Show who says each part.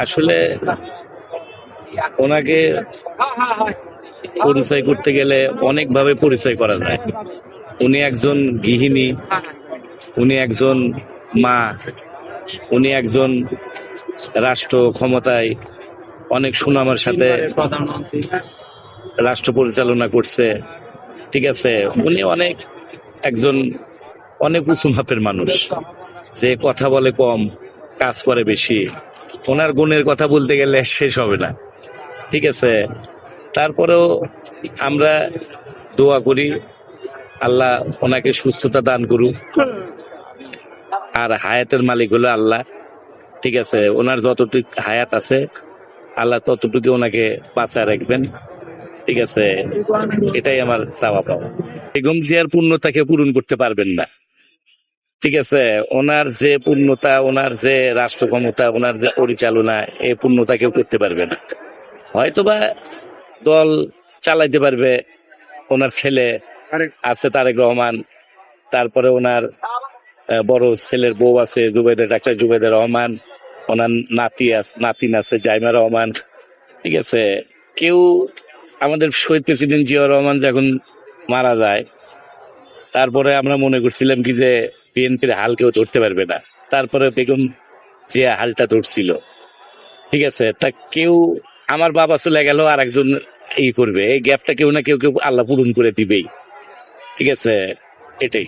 Speaker 1: আসলে ওনাকে পরিচয় করতে গেলে অনেকভাবে পরিচয় করা যায়। উনি একজন গৃহিণী, উনি একজন মা, উনি একজন রাষ্ট্র ক্ষমতায় অনেক সুনামের সাথে রাষ্ট্র পরিচালনা করছে। ঠিক আছে, উনি একজন অনেক উঁচু মাপের মানুষ, যে কথা বলে কম, কাজ করে বেশি। ওনার গুণের কথা বলতে গেলে শেষ হবে না। ঠিক আছে, তারপরেও আমরা দোয়া করি আল্লাহ ওনাকে সুস্থতা দান করুক, আর হায়াতের মালিক হলো আল্লাহ। ঠিক আছে, ওনার যতটুকু হায়াত আছে আল্লাহ ততটুকু ওনাকে বাঁচায় রাখবেন। ঠিক আছে, এটাই আমার চাওয়া পাওয়া। বেগম জিয়ার পূর্ণতাকে পূরণ করতে পারবেন না। ঠিক আছে, ওনার যে পূর্ণতা, ওনার যে রাষ্ট্র ক্ষমতা, ওনার যে পরিচালনা, এই পূর্ণতা কেউ করতে পারবে না। হয়তোবা দল চালাইতে পারবে, ওনার ছেলে আছে তারেক রহমান, তারপরে ওনার বড় ছেলের বউ আছে ডাক্তার জুবেদা রহমান, ওনার নাতিন আছে জাইমা রহমান। ঠিক আছে, কেউ আমাদের শহীদ প্রেসিডেন্ট জিয়াউর রহমান যখন মারা যায়, তারপরে আমরা মনে করছিলাম কি যে বিএনপির হাল কেউ ধরতে পারবে না, তারপরে বেগম জিয়া হালটা ধরছিল। ঠিক আছে, তা কেউ, আমার বাবা চলে গেল আর একজন করবে, এই গ্যাপটা কেউ না কেউ কেউ আল্লাহ পূরণ করে দিবেই। ঠিক আছে, এটাই।